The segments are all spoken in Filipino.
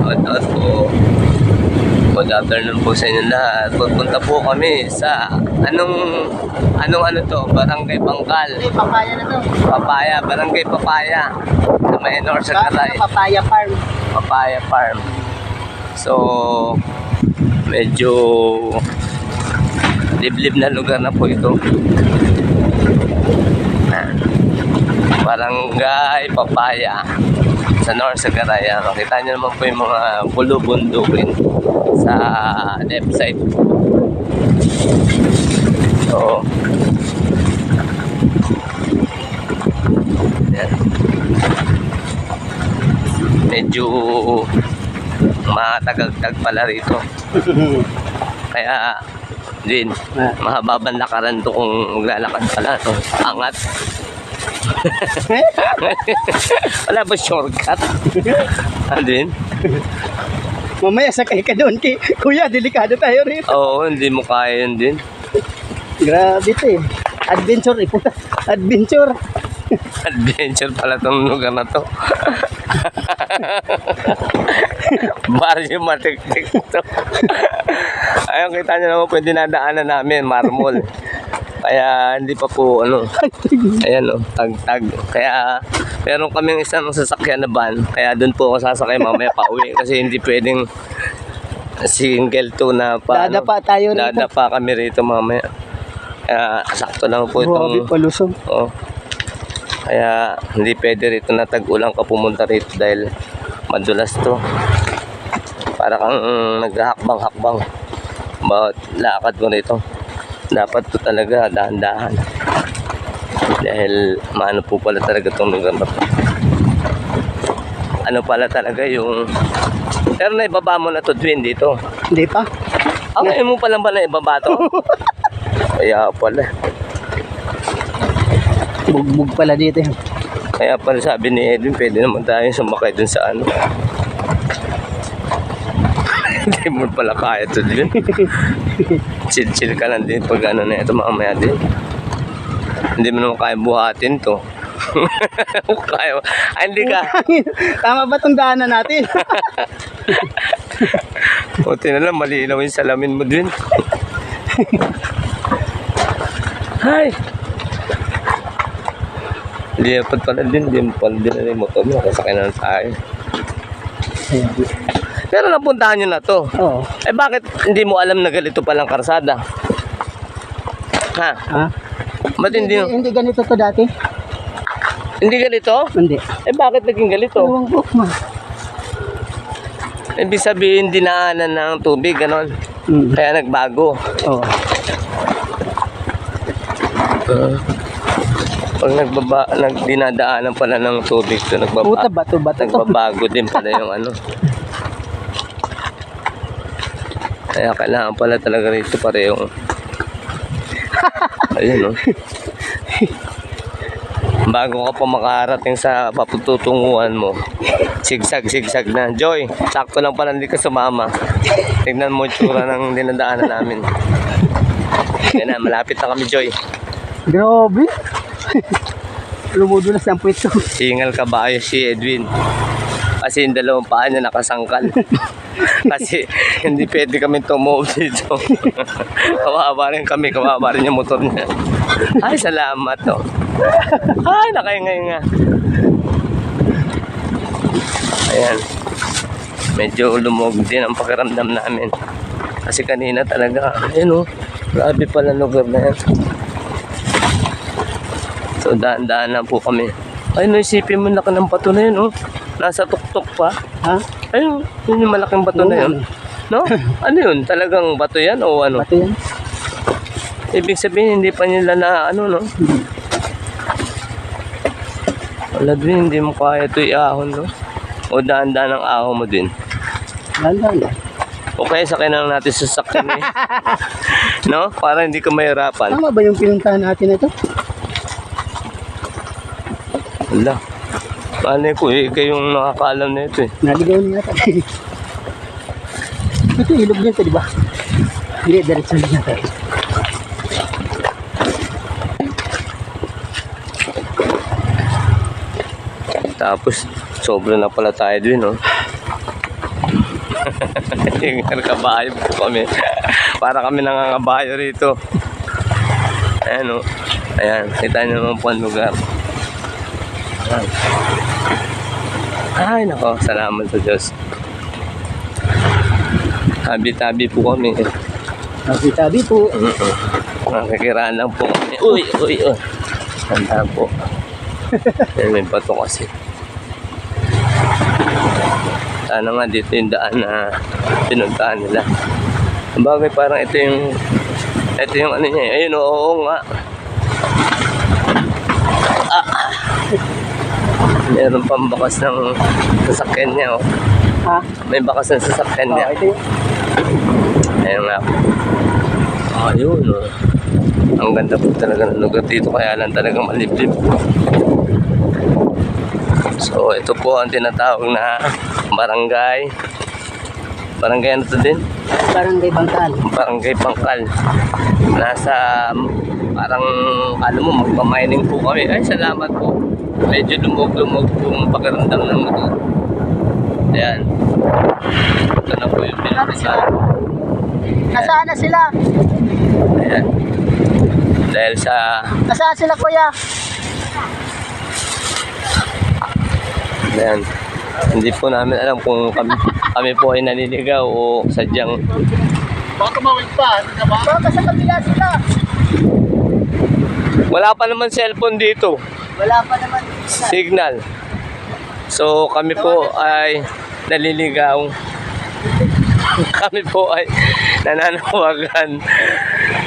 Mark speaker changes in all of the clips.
Speaker 1: Shoutout po. Good afternoon po sa inyo lahat. Pupunta po kami sa anong ano to? Barangay Bangkal.
Speaker 2: Papaya na to.
Speaker 1: Papaya, Barangay Papaya. Sa Maynor sa Karay.
Speaker 2: Papaya farm.
Speaker 1: Papaya Farm. So, medyo liblib na lugar na po ito. Barangay Papaya sa North Sagaraya. Makita nyo naman po yung mga bulubundukin sa left side. So, yan. Medyo matagal-tag pala rito. Kaya din, mahababang lakaran to kung maglalakad pala to. Angat. Wala ba shortcut? Din?
Speaker 2: Mamaya sakay ka doon. Kuya, delikado tayo rito.
Speaker 1: Oo, hindi mo kaya yun din.
Speaker 2: Grabe to eh. Adventure eh. Adventure.
Speaker 1: Adventure pala tong lugar na to. Baryo matik-tik to. Ayun, kita nyo naman po yung dinadaanan namin, marmol. Kaya hindi pa po ayan tag-tag. Kaya meron kaming isang sasakyan na van. Kaya doon po ako sasakay mamaya pa uwi. Kasi hindi pwedeng single to na pa.
Speaker 2: Dadapa tayo rito.
Speaker 1: Dadapa kami rito mamaya. Kaya sakto lang po itong.
Speaker 2: Grabe palusog.
Speaker 1: Oh. Kaya hindi pwede rito na tag-ulang ka pumunta rito dahil madulas to. Para kang naghahakbang-hakbang. Bawat lakad mo rito. Dapat po talaga dahan-dahan. Dahil maano po pala talaga itong lugar na to. Ano pala talaga yung. Pero naibaba mo na to, Twin, dito.
Speaker 2: Hindi pa.
Speaker 1: Ngayon mo palang ba naibaba to? Kaya pala.
Speaker 2: Bugbog pala dito.
Speaker 1: Kaya pala sabi ni Edwin, pwede naman tayo sumakay dun sa ano. Hindi mo pala kaya to din. Chill ka lang din pag ano na ito mamaya din. Hindi mo naman kaya buhatin to. Kaya, hindi ka.
Speaker 2: Tama ba itong daanan natin?
Speaker 1: Buti na lang, malinaw yung salamin mo din. Hi! Hindi pala din na yung motor mo. Kasakay na lang tayo. Pero napuntahan nyo na to.
Speaker 2: Oo.
Speaker 1: Eh bakit hindi mo alam na ganito palang karsada? Ha?
Speaker 2: Ha?
Speaker 1: Ba't hindi?
Speaker 2: Hindi ganito to dati?
Speaker 1: Hindi ganito?
Speaker 2: Hindi.
Speaker 1: Eh bakit naging ganito?
Speaker 2: Ewan ko, ma.
Speaker 1: Ibig sabihin dinaanan ng tubig, ganon. Kaya nagbago.
Speaker 2: Oo.
Speaker 1: Pag dinadaanan pala ng tubig to,
Speaker 2: Puta, bato-bato to.
Speaker 1: nagbabago din pala yung ano. Kaya kailangan pala talaga rito parehong. Ayun, no? Bago ka pa makarating sa papututunguhan mo, sigsag na. Joy, sakto lang pala hindi ka sumama. Tignan mo yung tsura ng dinadaanan namin. Yan na, malapit na kami, Joy.
Speaker 2: Grabe. Lumudulas ang puwito.
Speaker 1: Singal ka ba ayos si Edwin? Kasi yung dalawang paa niya nakasangkal. Kasi hindi pwede kami tumove dito. Kawawa rin kami, kawawa rin yung motor niya. Ay, salamat to. Ay, nakaingay nga. Ayan. Medyo lumog din ang pakiramdam namin. Kasi kanina talaga, ayun, grabe pala lugar na yan. So daan-daan lang po kami. Ay, naisipin mo laki ng bato na yun, Nasa tuktok pa.
Speaker 2: Ha?
Speaker 1: Ayun, yun yung malaking bato na yun. No? Ano yun? Talagang bato yan o ano?
Speaker 2: Bato yan.
Speaker 1: Ibig sabihin, hindi pa nila na ano, no? Wala din, hindi mo kaya ito i-ahon, no? O daan-daan ang ahon mo din.
Speaker 2: Daan-daan lang.
Speaker 1: O kaya sakay na lang natin sa sakyan eh. No? Para hindi ka mahirapan.
Speaker 2: Tama ba yung pinuntahan natin ito?
Speaker 1: Wala. Paano ko kayong nakakaalam na ito eh.
Speaker 2: Naligaw niya yata. Ito ilog din ito, di ba? Hindi, diretso din natin.
Speaker 1: Tapos, sobra na pala tayo din, no? Yung kabayo po kami. Para kami nangangabayo rito. Ayan o. Ayan, kita nyo naman po ang lugar. Ayan. Ay, nako, salamat sa Diyos. Tabi-tabi po kami.
Speaker 2: Tabi-tabi po.
Speaker 1: Nakikiraan lang po kami. Uy, uy, uy. Handa po. Ayan, may bato kasi. Sana nga dito yung daan na pinuntahan nila. Bagay parang ito yung ano niya. Ayun, oo nga. Meron pang bakas ng sasakyan niya, oh.
Speaker 2: Ha?
Speaker 1: May bakas ng sasakyan niya.
Speaker 2: Ito yung...
Speaker 1: Ayun nga. Ayun, oh. Ang ganda po talaga ng lugar dito, kaya lang talagang maliblib. So, ito po ang tinatawag na barangay. Barangay ano to din?
Speaker 2: Barangay Bangkal.
Speaker 1: Barangay Bangkal. Nasa, parang, alam mo, magpamining po kami. Ay, salamat po. Medyo lumog-lumog po ang pakiramdam ng motor. Ayan. Ito na po yung pinagkasalan.
Speaker 2: Nasaan na sila?
Speaker 1: Ayan. Dahil sa...
Speaker 2: Nasaan sila, kuya?
Speaker 1: Ayan. Hindi po namin alam kung kami po ay naliligaw o sadyang...
Speaker 2: Baka tumawid pa. Baka sa kabila sila.
Speaker 1: Wala pa naman cellphone dito.
Speaker 2: Wala pa naman.
Speaker 1: Signal. So kami po ay naliligaw. Kami po ay nananawagan.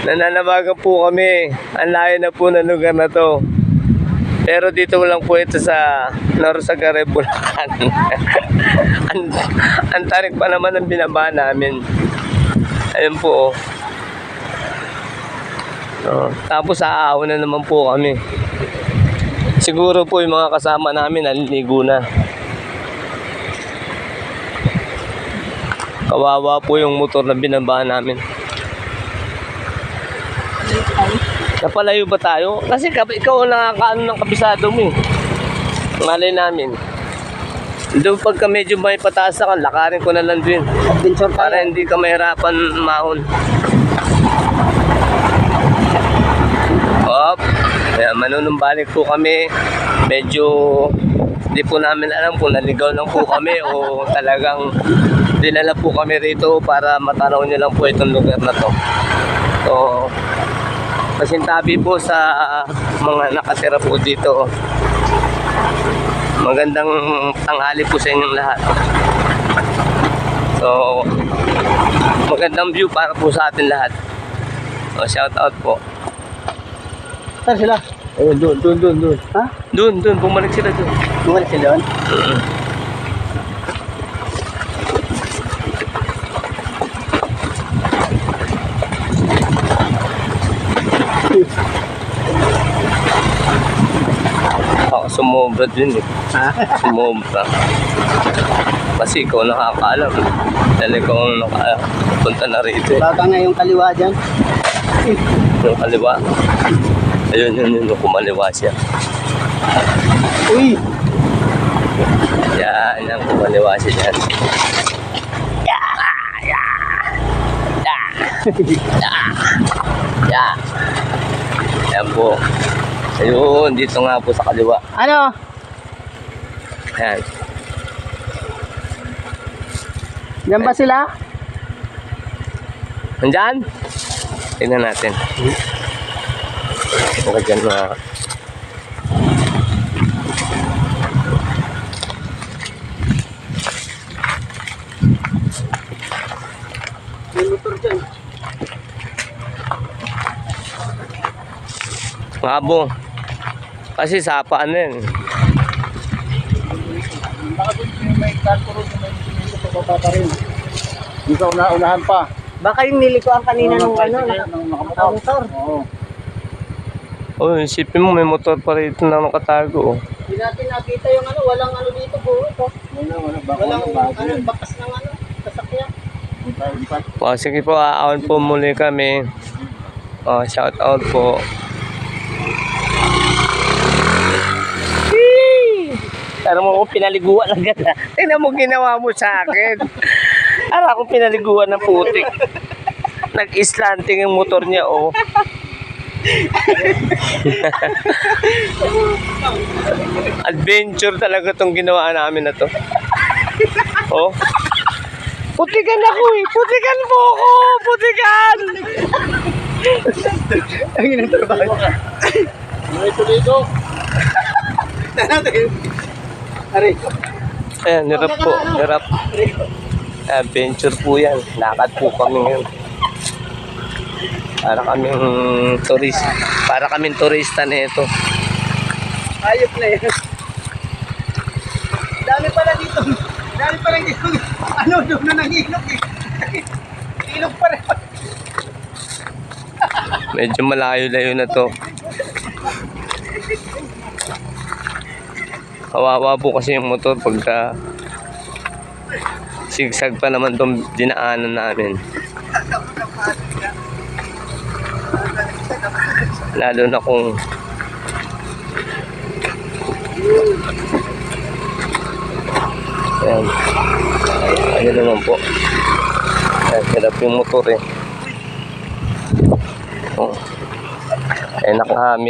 Speaker 1: Nananawagan po kami. Ang layo na po ng lugar na to. Pero dito lang po ito sa Norsagaray, Bulacan. ang tarik pa naman ang binaba namin. Ayun po, oh. Tapos aahon na naman po kami. Siguro po yung mga kasama namin naliligo na. Kawawa po yung motor na binaba namin. Napalayo ba tayo? Kasi ikaw ang nakakaano ng kabisado mo eh. Malay namin. Doon pagka medyo may pataas ka, lakarin ko na lang din.
Speaker 2: Adventure pa
Speaker 1: Para hindi ka mahirapan mahon. Op. Kaya manunumbalik po kami. Medyo hindi po namin alam kung naligaw lang po kami o talagang dinala po kami rito para matanaw nyo lang po itong lugar na to. So, pasintabi po sa mga nakatira po dito. Magandang tanghali po sa inyong lahat. So, magandang view para po sa atin lahat. So, shout out po.
Speaker 2: Saan sila?
Speaker 1: Oh, doon.
Speaker 2: Ha?
Speaker 1: Doon, bumalik sila doon.
Speaker 2: Bumalik sila doon?
Speaker 1: Ako sumobra din eh.
Speaker 2: Ha?
Speaker 1: Sumobra. Kasi ikaw nakakaalam. Dahil ikaw ang nakapunta na rito eh.
Speaker 2: Baka nga yung kaliwa dyan.
Speaker 1: Yung kaliwa. Ayun, kumaliwa siya.
Speaker 2: Uy!
Speaker 1: Yan, kumaliwa siya dyan. Yan po. Ayun, dito nga po sa kaliwa.
Speaker 2: Ano?
Speaker 1: Ayan.
Speaker 2: Diyan ba sila?
Speaker 1: Nandyan? Tingnan natin. Okay dyan mga...
Speaker 2: May motor dyan.
Speaker 1: Ngabo. Kasi sapa ano yun.
Speaker 2: Baka doon yung may karturo na may sinito pa rin. Hindi ka unahan pa. Baka yung nilikuan kanina nung ano, nakamotor. Oo.
Speaker 1: Oh, isipin mo may motor pa rito na nakatago.
Speaker 2: Hindi natin nakita yung ano, walang ano dito po ito. Walang bakas ng ano, sasakyan.
Speaker 1: Oh, sige po, aon po muli kami. Oh, shout out po. Alam mo ko pinaliguan agad ha. Tingnan mo ginawa mo sa akin. Ara akong pinaliguan ng putik. Nag-slanting yung motor niya, oh. Adventure talaga tong ginawa namin na to. Oh. Putikan ako eh. Putikan mo ako. Putikan.
Speaker 2: Ang inang trabaho. May tulido. Natin. Aray.
Speaker 1: Ayan, hirap po. Hirap. Adventure po yan. Lakad po kami ngayon. Para kaming turist. Para kaming turista na ito.
Speaker 2: Ayop na yan. Dami pala dito. Dami pala dito. Ano, doon na nangilog eh. Ilog pa rin.
Speaker 1: Medyo malayo-layo na to. Kawawa po kasi yung motor pagka sigsag pa naman tong dinaanan namin. Lalo na kung ayan. Ayan naman po. Ayan, hirap yung motor eh. Oh. Eh, naka